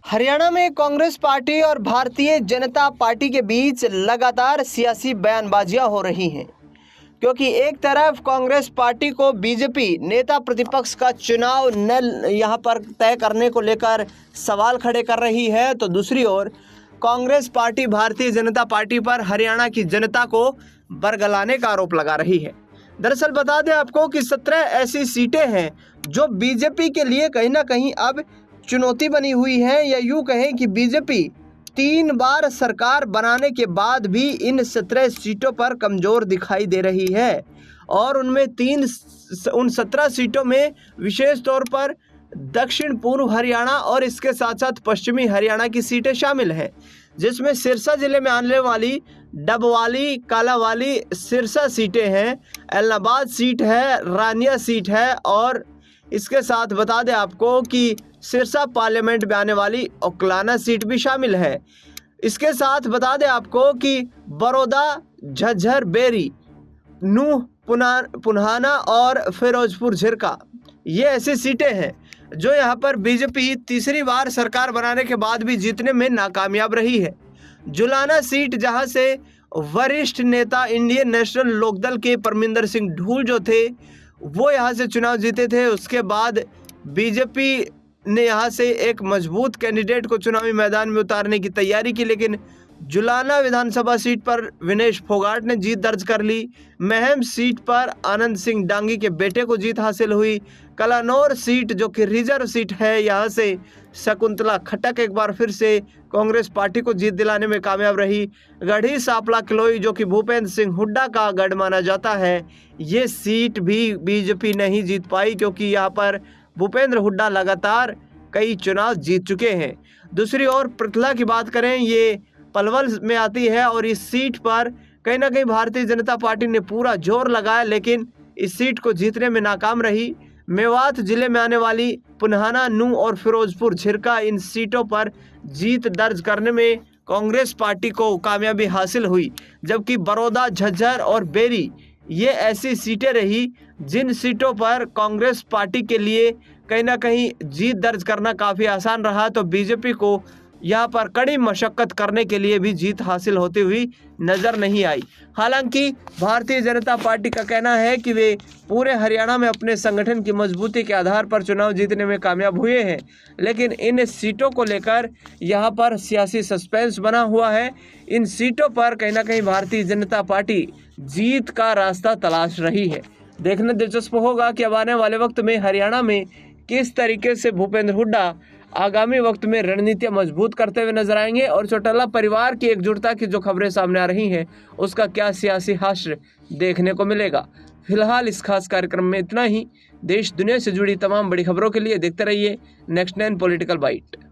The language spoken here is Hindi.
हरियाणा में कांग्रेस पार्टी और भारतीय जनता पार्टी के बीच लगातार सियासी बयानबाजियां हो रही हैं, क्योंकि एक तरफ कांग्रेस पार्टी को बीजेपी नेता प्रतिपक्ष का चुनाव न यहां पर तय करने को लेकर सवाल खड़े कर रही है, तो दूसरी ओर कांग्रेस पार्टी भारतीय जनता पार्टी पर हरियाणा की जनता को बरगलाने का आरोप लगा रही है। दरअसल बता दें आपको कि 17 ऐसी सीटें हैं जो बीजेपी के लिए कहीं ना कहीं अब चुनौती बनी हुई है, या यूं कहें कि बीजेपी 3 बार सरकार बनाने के बाद भी इन 17 सीटों पर कमज़ोर दिखाई दे रही है। और उन 17 सीटों में विशेष तौर पर दक्षिण पूर्व हरियाणा और इसके साथ साथ पश्चिमी हरियाणा की सीटें शामिल हैं, जिसमें सिरसा जिले में आने वाली डबवाली, कालावाली, सिरसा सीटें हैं, एलनाबाद सीट है, रानिया सीट है, और इसके साथ बता दें आपको कि सिरसा पार्लियामेंट में आने वाली ओकलाना सीट भी शामिल है। इसके साथ बता दें आपको कि बड़ौदा, झज्जर, बेरी, नूह, पुन्हाना और फिरोजपुर झिरका, ये ऐसी सीटें हैं जो यहाँ पर बीजेपी तीसरी बार सरकार बनाने के बाद भी जीतने में नाकामयाब रही है। जुलाना सीट, जहाँ से वरिष्ठ नेता इंडियन नेशनल लोकदल के परमिंदर सिंह ढूल जो थे वो यहाँ से चुनाव जीते थे, उसके बाद बीजेपी ने यहाँ से एक मजबूत कैंडिडेट को चुनावी मैदान में उतारने की तैयारी की, लेकिन जुलाना विधानसभा सीट पर विनेश फोगाट ने जीत दर्ज कर ली। महम सीट पर आनंद सिंह डांगी के बेटे को जीत हासिल हुई। कलानौर सीट जो कि रिजर्व सीट है, यहाँ से शकुंतला खट्टक एक बार फिर से कांग्रेस पार्टी को जीत दिलाने में कामयाब रही। गढ़ी सांपला किलोई जो कि भूपेंद्र सिंह हुड्डा का गढ़ माना जाता है, ये सीट भी बीजेपी नहीं जीत पाई, क्योंकि यहाँ पर भूपेंद्र हुड्डा लगातार कई चुनाव जीत चुके हैं। दूसरी ओर पृथला की बात करें, ये पलवल में आती है और इस सीट पर कहीं ना कहीं भारतीय जनता पार्टी ने पूरा जोर लगाया, लेकिन इस सीट को जीतने में नाकाम रही। मेवात जिले में आने वाली पुन्हाना, नूह और फिरोजपुर झिरका, इन सीटों पर जीत दर्ज करने में कांग्रेस पार्टी को कामयाबी हासिल हुई, जबकि बड़ौदा, झज्जर और बेरी, ये ऐसी सीटें रही जिन सीटों पर कांग्रेस पार्टी के लिए कहीं ना कहीं जीत दर्ज करना काफ़ी आसान रहा, तो बीजेपी को यहाँ पर कड़ी मशक्कत करने के लिए भी जीत हासिल होती हुई नज़र नहीं आई। हालांकि भारतीय जनता पार्टी का कहना है कि वे पूरे हरियाणा में अपने संगठन की मजबूती के आधार पर चुनाव जीतने में कामयाब हुए हैं, लेकिन इन सीटों को लेकर यहाँ पर सियासी सस्पेंस बना हुआ है। इन सीटों पर कहीं ना कहीं भारतीय जनता पार्टी जीत का रास्ता तलाश रही है। देखना दिलचस्प होगा कि अब आने वाले वक्त में हरियाणा में किस तरीके से भूपेंद्र हुड्डा आगामी वक्त में रणनीतियां मजबूत करते हुए नजर आएंगे, और चौटाला परिवार की एकजुटता की जो खबरें सामने आ रही हैं उसका क्या सियासी हास्य देखने को मिलेगा। फिलहाल इस खास कार्यक्रम में इतना ही। देश दुनिया से जुड़ी तमाम बड़ी खबरों के लिए देखते रहिए नेक्स्ट 9 पॉलिटिकल बाइट।